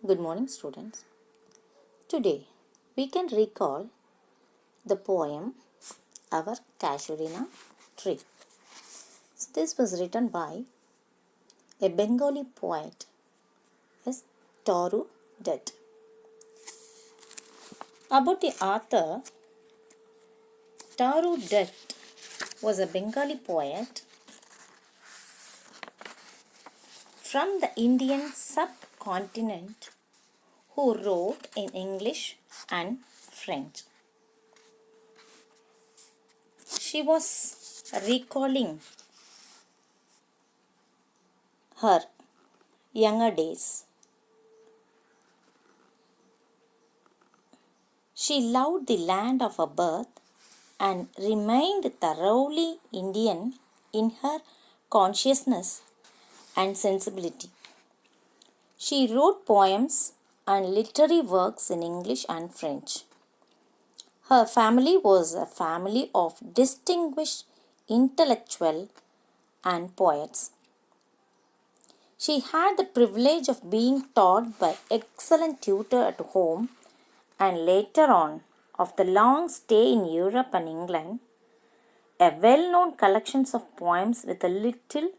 Good morning, students. Today we can recall the poem Our Casuarina Tree. So this was written by a Bengali poet, is Toru Dutt. About the author, Toru Dutt was a Bengali poet from the Indian subcontinent who wrote in English and French. She was recalling her younger days. She loved the land of her birth and remained thoroughly Indian in her consciousness and sensibility. She wrote poems and literary works in English and French. Her family was a family of distinguished intellectuals and poets. She had the privilege of being taught by excellent tutor at home and later on of the long stay in Europe and England. A well-known collection of poems with a little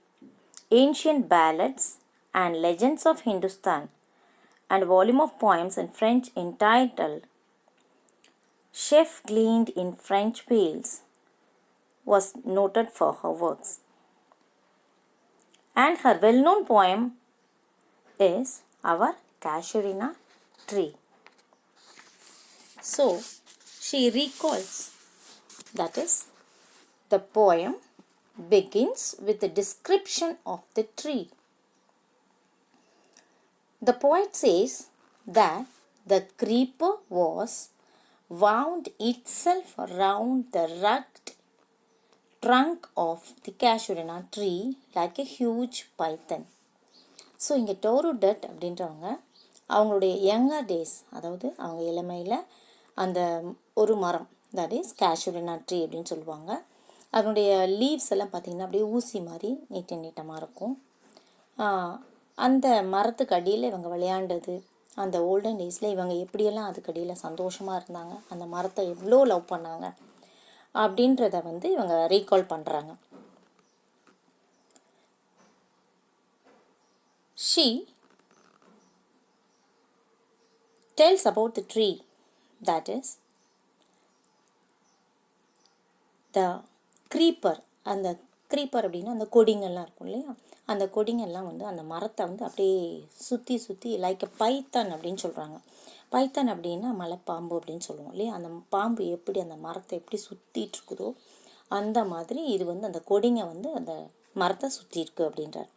ancient ballads and legends of Hindustan and a volume of poems in French entitled Chef Gleaned in French Fields was noted for her works. And her well-known poem is Our Casuarina Tree. So, she recalls, that is, the poem begins with a description of the tree. The poet says that the creeper was wound itself round the rugged trunk of the casuarina tree like a huge python. So இங்கே door டட் அப்படின்றவங்க அவங்களுடைய younger days, அதாவது அவங்க இளமையில் அந்த ஒரு மரம், that is கேஷுரினா tree அப்படின்னு சொல்லுவாங்க. அதனுடைய லீவ்ஸ் எல்லாம் பார்த்திங்கன்னா அப்படியே ஊசி மாதிரி நீட்டமாக இருக்கும். அந்த மரத்துக்கு அடியில் இவங்க விளையாண்டது, அந்த ஓல்டன் டேஸில் இவங்க எப்படியெல்லாம் அதுக்கு அடியில் சந்தோஷமாக இருந்தாங்க, அந்த மரத்தை எவ்வளோ லவ் பண்ணாங்க அப்படின்றத இவங்க ரீகால் பண்ணுறாங்க. She tells about the tree, that is the creeper. அந்த creeper அப்படின்னா அந்த கொடிங்கெல்லாம் இருக்கும் இல்லையா, அந்த கொடிங்கெல்லாம் அந்த மரத்தை அப்படியே சுற்றி லைக் எ பைத்தான் அப்படின்னு சொல்கிறாங்க. பைத்தான் அப்படின்னா மலைப்பாம்பு அப்படின்னு சொல்லுவோம் இல்லையா, அந்த பாம்பு எப்படி அந்த மரத்தை எப்படி சுற்றிட்டு இருக்குதோ அந்த மாதிரி இது அந்த கொடிங்க அந்த மரத்தை சுற்றி இருக்கு அப்படின்றார்.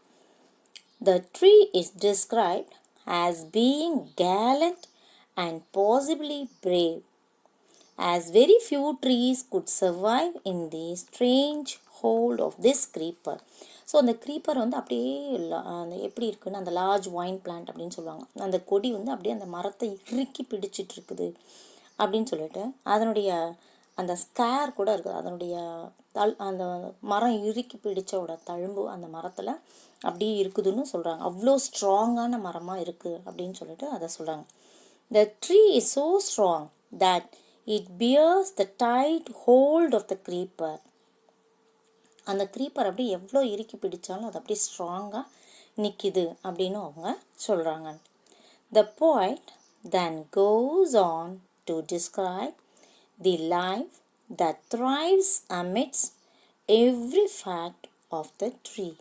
The tree is described as being gallant and possibly brave, as very few trees could survive in the strange hold of this creeper. So அந்த க்ரீப்பர் அப்படியே அந்த எப்படி இருக்குன்னு அந்த லார்ஜ் ஒயின் பிளான்ட் அப்படின்னு சொல்லுவாங்க. அந்த கொடி அப்படியே அந்த மரத்தை இறுக்கி பிடிச்சிட்டு இருக்குது அப்படின்னு சொல்லிட்டு அதனுடைய அந்த ஸ்கேர் கூட இருக்குது, அதனுடைய அந்த மரம் இறுக்கி பிடிச்சோட தழும்பு அந்த மரத்தில் அப்படியே இருக்குதுன்னு சொல்கிறாங்க. அவ்வளோ ஸ்ட்ராங்கான மரமாக இருக்குது அப்படின்னு சொல்லிட்டு அதை சொல்கிறாங்க. The tree is so strong that it bears the tight hold of the creeper. அந்த க்ரீப்பர் அப்படியே எவ்வளோ இறுக்கி பிடிச்சாலும் அது அப்படியே ஸ்ட்ராங்காக நிற்கிது அப்படின்னு அவங்க சொல்கிறாங்க. The poet then goes on to describe the life that thrives amidst every fact of the tree.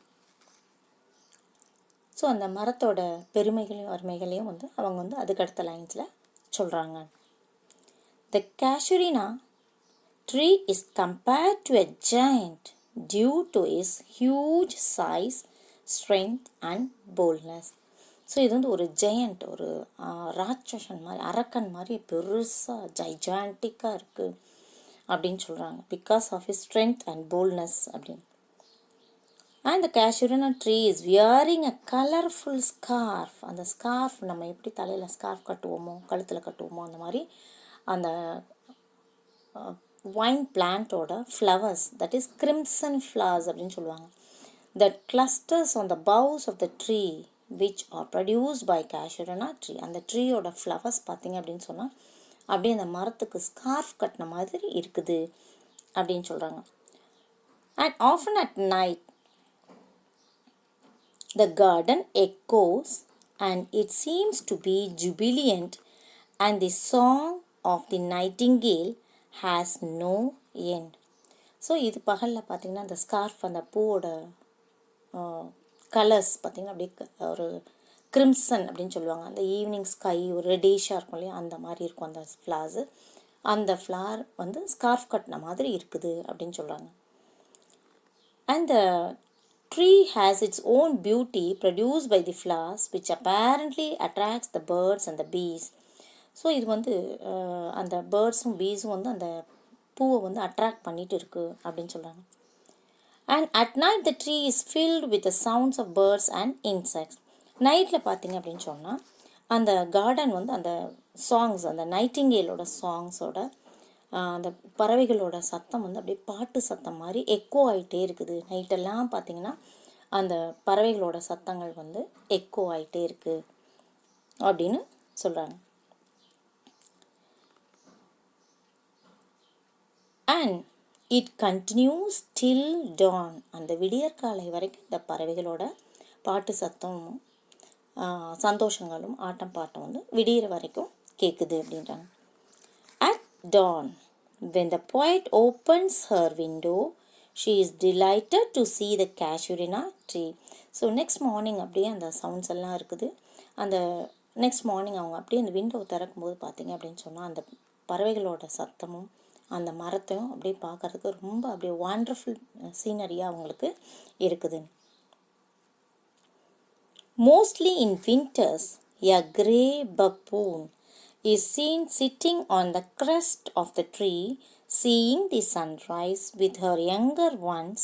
So அந்த மரத்தோட பெருமைகளையும் அருமைகளையும் அவங்க அதுக்கடுத்த லைன்ஸில் சொல்கிறாங்க. The casuarina tree is compared to a giant due to its huge size, strength and boldness. So இது ஒரு giant, ஒரு ராட்சசன் மாதிரி, அரக்கன் மாதிரி பெருசாக ஜைஜான்டிக்காக இருக்குது அப்படின்னு சொல்கிறாங்க. Because of is strength and boldness அப்படின்னு. And the casuarina tree is wearing a colorful scarf. அந்த ஸ்கார்ஃப் நம்ம எப்படி தலையில் ஸ்கார்ஃப் கட்டுவோமோ, கழுத்தில் கட்டுவோமோ, அந்த மாதிரி அந்த ஒயின் பிளான்ட்டோட flowers, that is crimson flowers அப்படின்னு சொல்லுவாங்க, that clusters on the boughs of the tree which are produced by Casuarina tree. அந்த ட்ரீயோட ஃப்ளவர்ஸ் பார்த்தீங்க அப்படின்னு சொன்னால் அப்படியே அந்த மரத்துக்கு ஸ்கார்ஃப் கட்டின மாதிரி இருக்குது அப்படின்னு சொல்கிறாங்க. And often at night the garden echoes and it seems to be jubilant, and the song of the nightingale has no end. So இது பகலில் பார்த்திங்கன்னா அந்த ஸ்கார்ஃப் அந்த பூவோட கலர்ஸ் பார்த்திங்கன்னா அப்படியே ஒரு கிரிம்சன் அப்படின்னு சொல்லுவாங்க. அந்த ஈவினிங் ஸ்கை ஒரு ரெடிஷாக இருக்கும் இல்லையா, அந்த மாதிரி இருக்கும் அந்த ஃப்ளார்ஸு. அந்த ஃப்ளார் வந்து ஸ்கார்ஃப் கட்டின மாதிரி இருக்குது அப்படின்னு சொல்கிறாங்க. And the tree has its own beauty produced by the flowers which apparently attracts the birds and the bees. So இது வந்து அந்த பேர்ட்ஸும் பீஸும் வந்து அந்த பூவை வந்து அட்ராக்ட் பண்ணிட்டு இருக்கு அப்படின்னு சொல்கிறாங்க. And at night the tree is filled with the sounds of birds and insects. நைட்டில் பார்த்தீங்க அப்படின்னு சொன்னால் அந்த கார்டன் வந்து அந்த சாங்ஸ், அந்த நைட்டிங்கேலோட சாங்ஸோட அந்த பறவைகளோட சத்தம் வந்து அப்படியே பாட்டு சத்தம் மாதிரி எக்கோ ஆகிட்டே இருக்குது. நைட்டெல்லாம் பார்த்திங்கன்னா அந்த பறவைகளோட சத்தங்கள் வந்து எக்கோ ஆகிட்டே இருக்குது அப்படின்னு சொல்கிறாங்க. And it continues till dawn. அந்த விடியற்காலை வரைக்கும் இந்த பறவைகளோட பாட்டு சத்தமும் சந்தோஷங்களும் ஆட்டம் பாட்டம் வந்து விடிகிற வரைக்கும் கேட்குது அப்படின்றாங்க. At dawn when the poet opens her window she is delighted to see the Casuarina tree. So next morning அப்படியே அந்த சவுண்ட்ஸ் எல்லாம் இருக்குது. அந்த நெக்ஸ்ட் மார்னிங் அவங்க அப்படியே அந்த விண்டோ திறக்கும்போது பார்த்தீங்க அப்படின்னு சொன்னால் அந்த பறவைகளோட சத்தமும் அந்த மரத்தையும் அப்படியே பார்க்குறதுக்கு ரொம்ப அப்படியே வாண்டர்ஃபுல் சீனரியாக அவங்களுக்கு இருக்குது. Mostly in winters, a grey baboon is seen sitting on the crest of the tree, seeing the sunrise with her younger ones,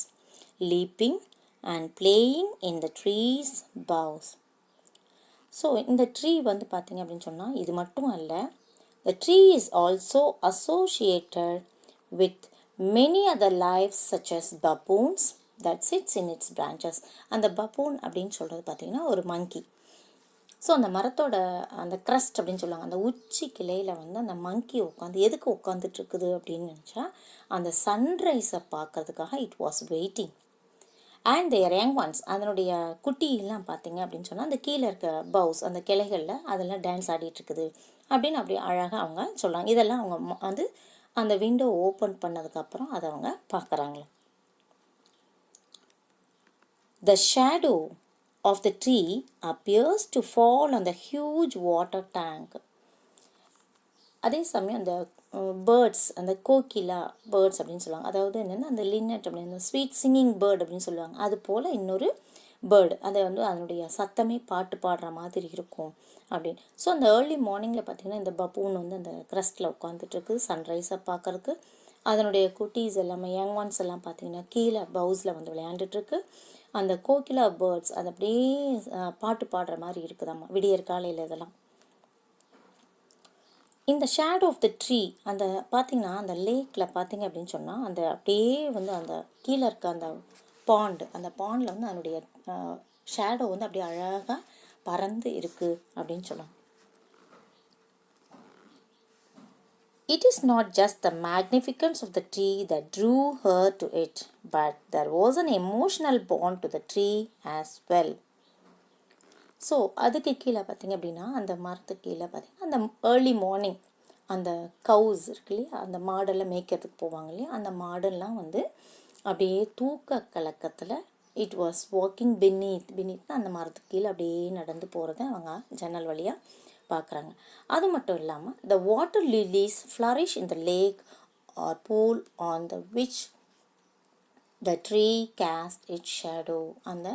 leaping and playing in the tree's boughs. So இந்த tree வந்து பார்த்திங்க அப்படின்னு சொன்னால் இது மட்டும் அல்ல, the tree is also associated with many other lives such as baboons that sits in its branches. அந்த buffoon அப்படின்னு சொல்கிறது பார்த்திங்கன்னா ஒரு மங்கி. ஸோ அந்த மரத்தோட அந்த க்ரஸ்ட் அப்படின்னு சொல்லுவாங்க, அந்த உச்சி கிளையில் வந்து அந்த மங்கி உட்காந்து எதுக்கு உட்காந்துட்டு இருக்குது அப்படின்னு நினச்சா அந்த சன்ரைஸை பார்க்கறதுக்காக it was waiting. And their young ones, அதனுடைய குட்டியெல்லாம் பார்த்தீங்க அப்படின்னு சொன்னால் அந்த கீழே இருக்க பவுஸ் அந்த கிளைகளில் அதெல்லாம் டான்ஸ் ஆடிட்டுருக்குது அப்படின்னு அப்படி அழகாக அவங்க சொல்கிறாங்க. இதெல்லாம் அவங்க வந்து அந்த விண்டோ ஓப்பன் பண்ணதுக்கப்புறம் அதை அவங்க பார்க்குறாங்களே. The shadow of the tree appears to fall on the huge water tank. அதே சமயம் அந்த பேர்ட்ஸ், அந்த கோகிலா பேர்ட்ஸ் அப்படின்னு சொல்லுவாங்க, அதாவது என்னென்னா அந்த லின்னட் அப்படின்னு ஸ்வீட் சிங்கிங் பேர்ட் அப்படின்னு சொல்லுவாங்க, அது போல் இன்னொரு பேர்டு, அதை வந்து அதனுடைய சத்தமே பாட்டு பாடுற மாதிரி இருக்கும் அப்படின்னு. ஸோ அந்த ஏர்லி மார்னிங்கில் பார்த்திங்கன்னா இந்த பப்பூன் வந்து அந்த க்ரஸ்ட்டில் உட்காந்துட்ருக்கு சன்ரைஸை பார்க்குறதுக்கு. அதனுடைய குட்டீஸ் எல்லாமே யங் ஒன்ஸ் எல்லாம் பார்த்திங்கன்னா கீழே பவுஸில் வந்து விளையாண்டுட்டுருக்கு. அந்த கோகிலா பேர்ட்ஸ் அது அப்படியே பாட்டு பாடுற மாதிரி இருக்குதாம்மா விடியற் காலையில். இதெல்லாம் இந்த ஷேடோ ஆஃப் த ட்ரீ அந்த பார்த்திங்கன்னா அந்த லேக்கில் பார்த்திங்க அப்படின்னு சொன்னால் அந்த அப்படியே வந்து அந்த கீழே இருக்க அந்த பாண்ட், அந்த பாண்டில் வந்து அதனுடைய ஷேடோ வந்து அப்படியே அழகாக பறந்து இருக்குது அப்படின்னு சொல்லலாம். It is not just the magnificence of the tree that drew her to it, but there was an emotional bond to the tree as well. So அதுக்கு கீழே பார்த்திங்க அப்படின்னா அந்த மரத்துக்கு கீழே பார்த்திங்கன்னா அந்த ஏர்லி மார்னிங் அந்த கவுஸ் இருக்கு இல்லையா, அந்த மாடெல்லாம் மேய்க்கிறதுக்கு போவாங்க இல்லையா, அந்த மாடெல்லாம் வந்து அப்படியே தூக்க கலக்கத்தில் இட் வாஸ் வாக்கிங் பென்னீத் அந்த மரத்துக்கு கீழே அப்படியே நடந்து போகிறத அவங்க ஜன்னல் வழியாக பார்க்குறாங்க. அது மட்டும் இல்லாமல் the water lilies flourish in the lake or pool on the which the tree cast its shadow. அந்த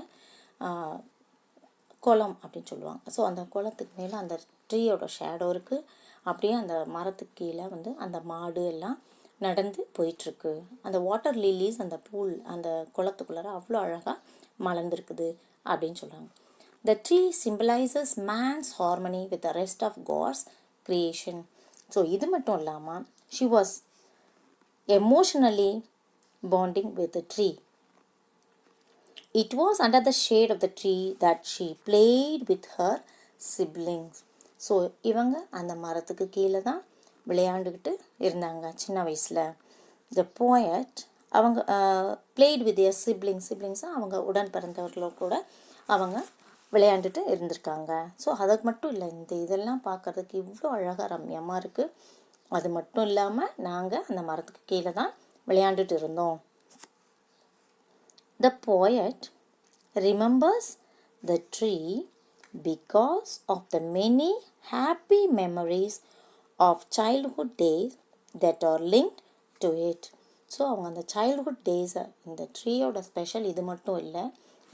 குளம் அப்படின்னு சொல்லுவாங்க. ஸோ அந்த குளத்துக்கு மேலே அந்த ட்ரீயோட ஷேடோ இருக்குது. அப்படியே அந்த மரத்துக்கு கீழே வந்து அந்த மாடு எல்லாம் நடந்து போயிட்டுருக்கு. அந்த வாட்டர் லில்லிஸ் அந்த பூல் அந்த குளத்துக்குள்ளார அவ்வளோ அழகாக மலர்ந்துருக்குது அப்படின்னு சொல்கிறாங்க. The tree symbolizes man's harmony with the rest of God's creation. So இது மட்டும் இல்லாமல் she was emotionally bonding with the tree. It was under the shade of the tree that she played with her siblings. So இவங்க அந்த மரத்துக்கு கீழே தான் விளையாண்டுக்கிட்டு இருந்தாங்க சின்ன வயசில். The poet அவங்க played with their siblings அவங்க உடன் பிறந்தவர்களோட கூட அவங்க விளையாண்டுட்டு இருந்திருக்காங்க. ஸோ அதுக்கு மட்டும் இல்லை, இந்த இதெல்லாம் பார்க்கறதுக்கு இவ்வளோ அழகாக ரம்யமாக இருக்குது. அது மட்டும் இல்லாமல் நாங்கள் அந்த மரத்துக்கு கீழே தான் விளையாண்டுட்டு இருந்தோம். The poet remembers the tree because of the many happy memories of childhood days that are linked to it. So அவங்க அந்த சைல்ட்ஹுட் டேஸை, இந்த ட்ரீயோட ஸ்பெஷல் இது மட்டும் இல்லை,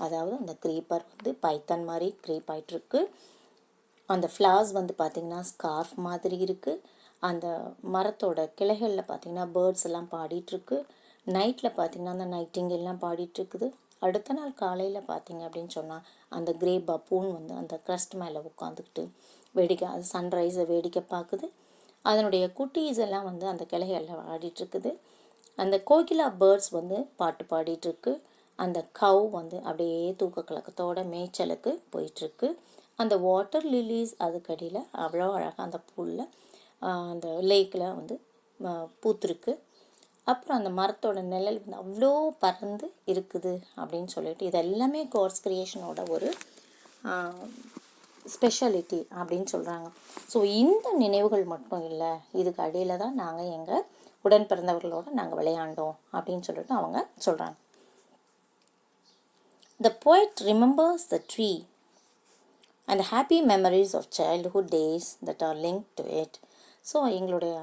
அதாவது அந்த க்ரீப்பர் வந்து பைத்தன் மாதிரி க்ரீப் ஆகிட்டுருக்கு. அந்த ஃப்ளவர்ஸ் வந்து பார்த்திங்கன்னா ஸ்கார்ஃப் மாதிரி இருக்குது. அந்த மரத்தோட கிளைகளில் பார்த்திங்கன்னா பேர்ட்ஸ் எல்லாம் பாடிட்டுருக்கு. நைட்டில் பார்த்திங்கன்னா அந்த நைட்டிங்கெல்லாம் பாடிட்டுருக்குது. அடுத்த நாள் காலையில் பார்த்திங்க அப்படின்னு சொன்னால் அந்த கிரே பப்பூன் வந்து அந்த க்ரஸ்ட் மேலே உட்காந்துக்கிட்டு வேடிக்கை, அது சன்ரைஸை வேடிக்கை பார்க்குது. அதனுடைய குட்டீஸ் எல்லாம் வந்து அந்த கிளைகளில் ஆடிட்டுருக்குது. அந்த கோகிலா பேர்ட்ஸ் வந்து பாட்டு பாடிட்டுருக்கு. அந்த கவ் வந்து அப்படியே தூக்க கலக்கத்தோட மேய்ச்சலுக்கு போயிட்டுருக்கு. அந்த வாட்டர் லில்லிஸ் அதுக்கடியில் அவ்வளோ அழகாக அந்த பூவில் அந்த லேக்கில் வந்து பூத்துருக்கு. அப்புறம் அந்த மரத்தோட நிழல் வந்து அவ்வளோ பறந்து இருக்குது அப்படின்னு சொல்லிட்டு, இது எல்லாமே காட்ஸ் கிரியேஷனோட ஒரு ஸ்பெஷாலிட்டி அப்படின்னு சொல்கிறாங்க. ஸோ இந்த நினைவுகள் மட்டும் இல்லை, இதுக்கு அடியில் தான் நாங்கள் எங்கள் உடன் பிறந்தவர்களோடு நாங்கள் விளையாண்டோம் அப்படின்னு சொல்லிட்டு அவங்க சொல்கிறாங்க. The poet remembers the tree and the happy memories of childhood days that are linked to it. So எங்களுடைய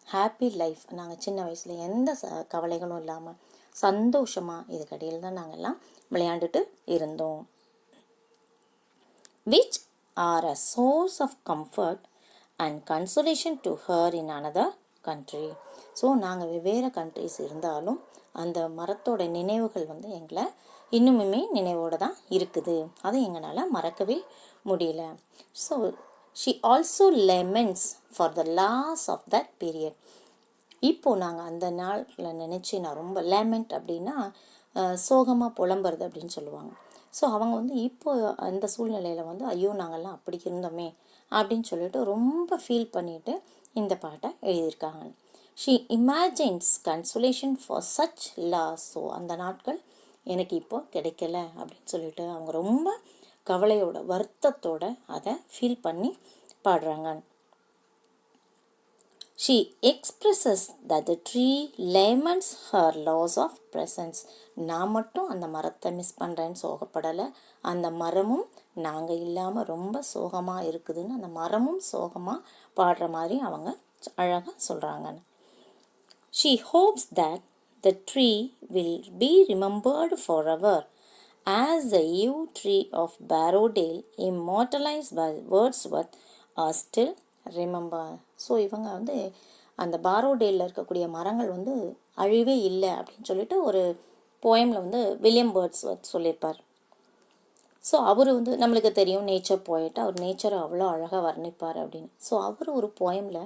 ஹாப்பி லைஃப், நாங்கள் சின்ன வயசில் எந்த கவலைகளும் இல்லாமல் சந்தோஷமாக இதுக்கடியில் தான் நாங்கள்லாம் விளையாண்டுட்டு இருந்தோம். which are a source of comfort and consolation to her in another country. So நாங்கள் வெவ்வேறு கண்ட்ரிஸ் இருந்தாலும் அந்த மரத்தோட நினைவுகள் வந்து எங்களை இன்னுமுமே நினைவோடு தான் இருக்குது. அதை எங்களால் மறக்கவே முடியல. So she also laments for the loss of that period. இப்போது நாங்கள் அந்த நாளில் நினச்சி நான் ரொம்ப லேமெண்ட் அப்படின்னா சோகமாக புலம்புறது அப்படின்னு சொல்லுவாங்க. ஸோ அவங்க வந்து இப்போ அந்த சூழ்நிலையில் வந்து ஐயோ நாங்கள்லாம் அப்படி இருந்தோமே அப்படின்னு சொல்லிட்டு ரொம்ப ஃபீல் பண்ணிவிட்டு இந்த பாட்டை எழுதியிருக்காங்க. She imagines consolation for such loss. So அந்த நாட்கள் எனக்கு இப்போ கிடைக்கல அப்படின்னு சொல்லிட்டு அவங்க ரொம்ப கவலையோட வருத்தத்தோட அதை ஃபீல் பண்ணி பாடுறாங்க. She expresses that the tree laments her loss of presence. நான் மட்டும் அந்த மரத்தை மிஸ் பண்ணுறேன்னு சோகப்படலை, அந்த மரமும் நாங்கள் இல்லாமல் ரொம்ப சோகமாக இருக்குதுன்னு அந்த மரமும் சோகமாக பாடுற மாதிரி அவங்க அழகாக சொல்கிறாங்க. She hopes that the tree will be remembered forever as the yew tree of Barrowdale, immortalized by Wordsworth, are still remember. So இவங்க வந்து அந்த பாரோடேலில் இருக்கக்கூடிய மரங்கள் வந்து அழிவே இல்லை அப்படின்னு சொல்லிட்டு ஒரு போயமில் வந்து வில்லியம் வேர்ட்ஸ்வர்த் சொல்லியிருப்பார். ஸோ அவர் வந்து நம்மளுக்கு தெரியும் நேச்சர் போயிட்டு அவர் நேச்சரை அவ்வளோ அழகாக வர்ணிப்பார் அப்படின்னு. ஸோ அவர் ஒரு போயமில்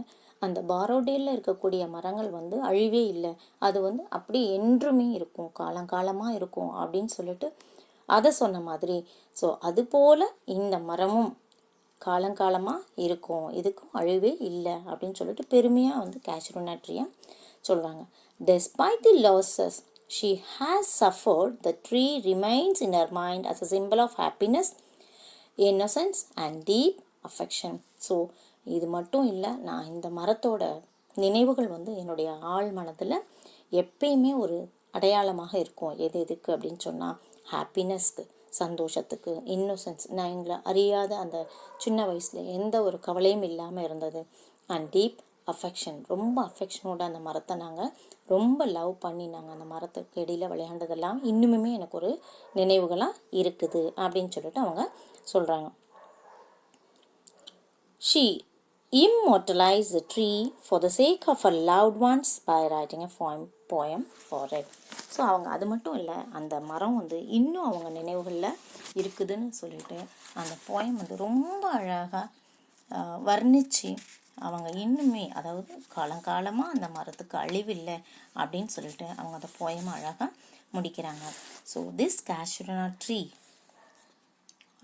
அந்த பாரோடேலில் இருக்கக்கூடிய மரங்கள் வந்து அழிவே இல்லை, அது வந்து அப்படி என்றுமே இருக்கும், காலங்காலமாக இருக்கும் அப்படின்னு சொல்லிட்டு அதை சொன்ன மாதிரி. ஸோ அதுபோல் இந்த மரமும் காலங்காலமாக இருக்கும், இதுக்கும் அழிவே இல்லை அப்படின்னு சொல்லிட்டு பெருமையாக வந்து கேஷுரினா ட்ரீயை சொல்கிறாங்க. Despite the losses she has suffered, the tree remains in her mind as a symbol of happiness, innocence and deep affection. So இது மட்டும் இல்லை, நான் இந்த மரத்தோட நினைவுகள் வந்து என்னுடைய ஆழ் மனதில் எப்பயுமே ஒரு அடையாளமாக இருக்கும். எதுக்கு அப்படின்னு சொன்னால் ஹாப்பினஸ்க்கு, சந்தோஷத்துக்கு, இன்னோசன்ஸ், நான் எங்களை அறியாத அந்த சின்ன வயசில் எந்த ஒரு கவலையும் இல்லாமல் இருந்தது, அண்ட் டீப் அஃபெக்ஷன், ரொம்ப அஃபெக்ஷனோட அந்த மரத்தை நாங்கள் ரொம்ப லவ் பண்ணி நாங்கள் அந்த மரத்துக்கு இடையில் விளையாண்டதெல்லாம் இன்னுமே எனக்கு ஒரு நினைவுகளாக இருக்குது அப்படின்னு சொல்லிட்டு அவங்க சொல்கிறாங்க. She immortalized the tree for the sake of her loved ones by writing a poem for it. So அவங்க அது மட்டும் இல்லை, அந்த மரம் வந்து இன்னும் அவங்க நினைவுகளில் இருக்குதுன்னு சொல்லிட்டு அந்த போயம் வந்து ரொம்ப அழகாக வர்ணித்து அவங்க இன்னுமே, அதாவது காலங்காலமாக அந்த மரத்துக்கு அழிவில்லை அப்படின்னு சொல்லிட்டு அவங்க அந்த போயம் அழகாக முடிக்கிறாங்க. ஸோ திஸ் கேஷுரினா ட்ரீ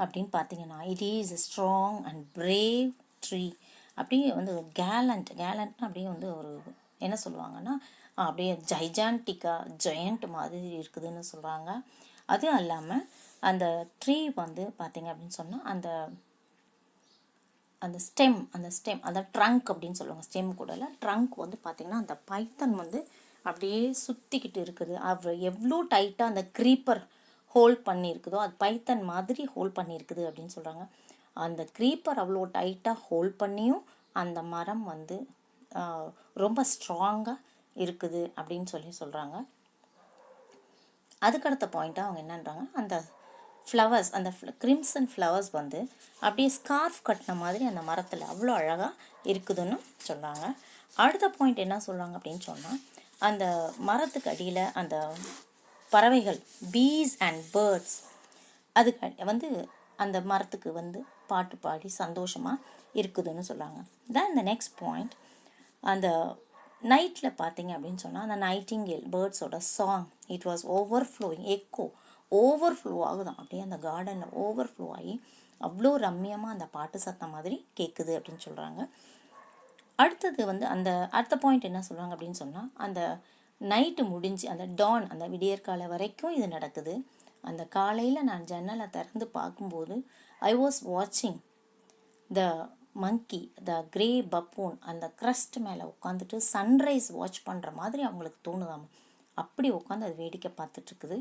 அப்படின்னு பார்த்தீங்கன்னா it is a strong and brave tree. அப்படியே வந்து கேலண்ட்னா அப்படியே வந்து ஒரு என்ன சொல்லுவாங்கன்னா அப்படியே ஜெயண்ட் மாதிரி இருக்குதுன்னு சொல்கிறாங்க. அதுவும் இல்லாமல் அந்த ட்ரீ வந்து பார்த்தீங்க அப்படின்னு சொன்னால் அந்த ஸ்டெம் அந்த ட்ரங்க் அப்படின்னு சொல்லுவாங்க. ஸ்டெம் கூட இல்லை, ட்ரங்க் வந்து பார்த்திங்கன்னா அந்த பைத்தன் வந்து அப்படியே சுற்றிக்கிட்டு இருக்குது. அவர் எவ்வளோ டைட்டாக அந்த க்ரீப்பர் ஹோல்ட் பண்ணியிருக்குதோ அது பைத்தன் மாதிரி ஹோல்ட் பண்ணியிருக்குது அப்படின்னு சொல்கிறாங்க. அந்த க்ரீப்பர் அவ்வளோ டைட்டாக ஹோல்ட் பண்ணியும் அந்த மரம் வந்து ரொம்ப ஸ்ட்ராங்காக இருக்குது அப்படின்னு சொல்கிறாங்க. அதுக்கடுத்த பாயிண்ட்டாக அவங்க என்னன்றாங்க, அந்த ஃப்ளவர்ஸ் அந்த கிரிம்சன் ஃப்ளவர்ஸ் வந்து அப்படியே ஸ்கார்ஃப் கட்டின மாதிரி அந்த மரத்தில் அவ்வளோ அழகாக இருக்குதுன்னு சொல்கிறாங்க. அடுத்த பாயிண்ட் என்ன சொல்கிறாங்க அப்படின்னு சொன்னால், அந்த மரத்துக்கு அடியில் அந்த பறவைகள் பீஸ் அண்ட் பேர்ட்ஸ் அதுக்கு வந்து அந்த மரத்துக்கு வந்து பாட்டு பாடி சந்தோஷமாக இருக்குதுன்னு சொல்கிறாங்க. தான் இந்த நெக்ஸ்ட் பாயிண்ட், அந்த நைட்டில் பார்த்தீங்க அப்படின்னு சொன்னால் அந்த நைட்டிங்கேல் பேர்ட்ஸோட song it was overflowing overflow ஆகுதான், அப்படியே அந்த கார்டனில் ஓவர்ஃப்ளோ ஆகி அவ்வளோ ரம்மியமாக அந்த பாட்டு சத்தம் மாதிரி கேட்குது அப்படின்னு சொல்கிறாங்க. அடுத்தது வந்து அந்த அடுத்த பாயிண்ட் என்ன சொல்கிறாங்க அப்படின்னு சொன்னால், அந்த நைட்டு முடிஞ்சு அந்த டான் அந்த விடியற்காலை வரைக்கும் இது நடக்குது. அந்த காலையில் நான் ஜன்னலை திறந்து பார்க்கும்போது ஐ வாஸ் வாட்சிங் த மங்கி த கிரே பப்பூன் அந்த க்ரஸ்ட் மேலே உட்காந்துட்டு சன்ரைஸ் வாட்ச் பண்ணுற மாதிரி அவங்களுக்கு தோணுதாம். அப்படி உட்காந்து அது வேடிக்கை பார்த்துட்ருக்குது.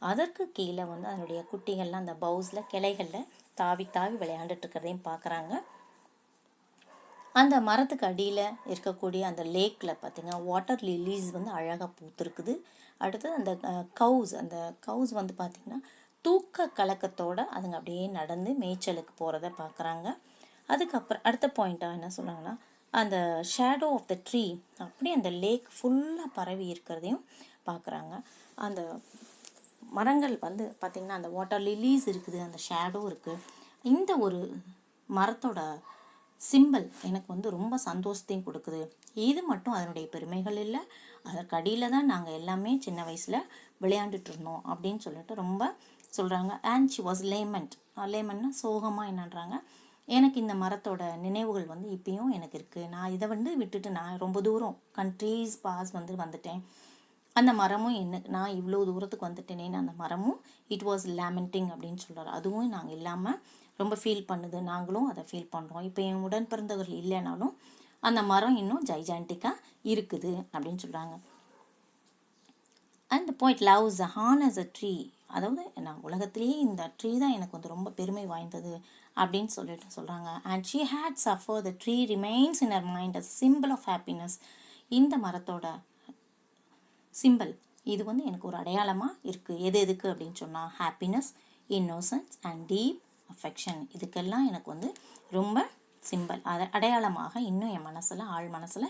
அதற்கு கீழே வந்து அதனுடைய குட்டிகள்லாம் அந்த பவுஸில் கிளைகளில் தாவி விளையாண்டுட்டுருக்கிறதையும் பார்க்குறாங்க. அந்த மரத்துக்கு அடியில் இருக்கக்கூடிய அந்த லேக்கில் பார்த்திங்கன்னா வாட்டர் லில்லிஸ் வந்து அழகாக பூத்துருக்குது. அடுத்தது அந்த கவுஸ் வந்து பார்த்திங்கன்னா தூக்க கலக்கத்தோடு அதுங்க அப்படியே நடந்து மேய்ச்சலுக்கு போகிறத பார்க்குறாங்க. அதுக்கப்புறம் அடுத்த பாயிண்ட்டாக என்ன சொல்கிறாங்கன்னா, அந்த ஷேடோ ஆஃப் த ட்ரீ அப்படியே அந்த லேக் ஃபுல்லாக பரவி இருக்கிறதையும் பார்க்குறாங்க. அந்த மரங்கள் வந்து பார்த்திங்கன்னா அந்த வாட்டர் லில்லிஸ் இருக்குது, அந்த ஷேடோ இருக்குது. இந்த ஒரு மரத்தோட சிம்பிள் எனக்கு வந்து ரொம்ப சந்தோஷத்தையும் கொடுக்குது. இது மட்டும் அதனுடைய பெருமைகள் இல்லை, அதற்கு அடியில் தான் நாங்கள் எல்லாமே சின்ன வயசில் விளையாண்டுட்டு இருந்தோம் அப்படின்னு சொல்லிட்டு ரொம்ப சொல்கிறாங்க. அண்ட் ஷி வாஸ் லேமன்னா சோகமாக என்னன்றாங்க, எனக்கு இந்த மரத்தோட நினைவுகள் வந்து இப்பயும் எனக்கு இருக்குது. நான் இதை வந்து விட்டுட்டு நான் ரொம்ப தூரம் கண்ட்ரீஸ் வந்துட்டேன். அந்த மரமும் நான் இவ்வளோ தூரத்துக்கு வந்துட்டேனேன்னு அந்த மரமும் இட் வாஸ் லேமெண்டிங் அப்படின்னு சொல்கிறாரு. அதுவும் நாங்கள் இல்லாமல் ரொம்ப ஃபீல் பண்ணுது, நாங்களும் அதை ஃபீல் பண்ணுறோம். இப்போ என் உடன் பிறந்தவர்கள் இல்லைனாலும் அந்த மரம் இன்னும் ஜைஜான்டிக்காக இருக்குது அப்படின்னு சொல்கிறாங்க. And point loves a horn as a tree, அதாவது நான் உலகத்திலேயே இந்த ட்ரீ தான் எனக்கு வந்து ரொம்ப பெருமை வாய்ந்தது அப்படின்னு சொல்லிட்டு சொல்கிறாங்க. And she had suffer the tree remains in her mind as symbol of happiness. இந்த மரத்தோட சிம்பிள் இது வந்து எனக்கு ஒரு அடையாளமாக இருக்குது. எதுக்கு அப்படின்னு சொன்னால் happiness, innocence and deep affection, இதுக்கெல்லாம் எனக்கு வந்து ரொம்ப சிம்பிள் அடையாளமாக இன்னும் என் ஆழ் மனசில்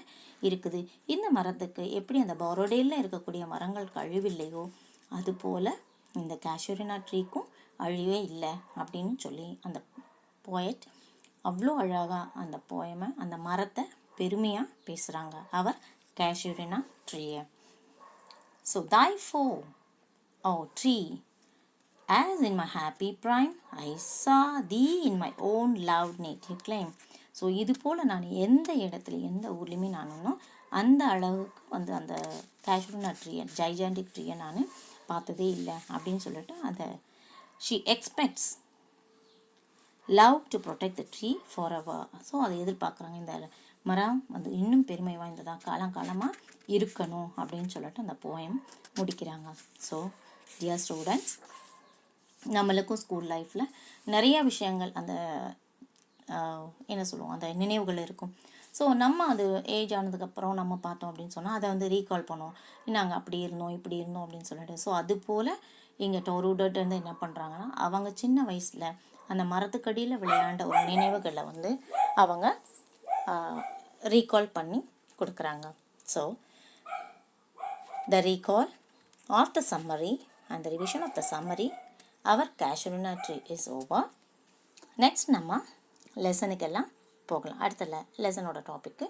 இருக்குது. இந்த மரத்துக்கு எப்படி அந்த பாரோடேலில் இருக்கக்கூடிய மரங்கள் அழிவில்லையோ அதுபோல் இந்த கேஷுரினா ட்ரீக்கும் அழிவே இல்லை அப்படின்னு சொல்லி அந்த போயட் அவ்வளோ அழகாக அந்த போயமை அந்த மரத்தை பெருமையாக பேசுகிறாங்க, அவர் கேஷுரினா ட்ரீயை. So therefore, O tree, as in my happy prime, I saw thee in my own loved native clime. So இது போல் நான் எந்த இடத்துல எந்த ஊர்லேயுமே நான் இன்னும் அந்த அளவுக்கு வந்து அந்த கேஷுரினா ட்ரீயை ஜைஜாண்டிக் ட்ரீயை நான் பார்த்ததே இல்லை அப்படின்னு சொல்லிட்டு அந்த she expects love to protect the tree for ever. So அதை எதிர்பார்க்குறாங்க, இந்த மரம் வந்து இன்னும் பெருமை வாய்ந்ததாக காலங்காலமாக இருக்கணும் அப்படின்னு சொல்லிட்டு அந்த போயம் முடிக்கிறாங்க. ஸோ டியர் ஸ்டூடெண்ட்ஸ், நம்மளுக்கும் ஸ்கூல் லைஃப்பில் நிறையா விஷயங்கள் அந்த என்ன சொல்லுவோம் அந்த நினைவுகள் இருக்கும். ஸோ நம்ம அது ஏஜ் ஆனதுக்கப்புறம் நம்ம பார்த்தோம் அப்படின்னு சொன்னால் அதை வந்து ரீகால் பண்ணுவோம், நாங்கள் அப்படி இருந்தோம் இப்படி இருந்தோம் அப்படின்னு சொல்லிட்டு. ஸோ அது போல் இங்கே டோரூடட் வந்து என்ன பண்ணுறாங்கன்னா, அவங்க சின்ன வயசில் அந்த மரத்துக்கடியில் விளையாண்ட ஒரு நினைவுகளை வந்து அவங்க ரீகால் பண்ணி கொடுக்குறாங்க. So the recall of the summary and the revision of the summary, our Casuarina tree is over. Next நம்ம லெசனுக்கெல்லாம் போகலாம், அடுத்த லெசனோட டாபிக்கு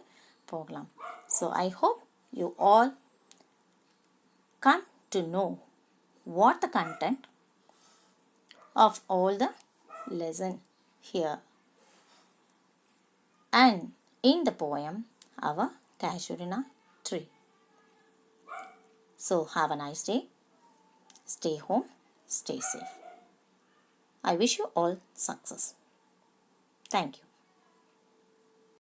போகலாம். So I hope you all come to know what the content of all the lesson here. And in the poem, our Casuarina tree. So have a nice day. Stay home. Stay safe. I wish you all success. Thank you.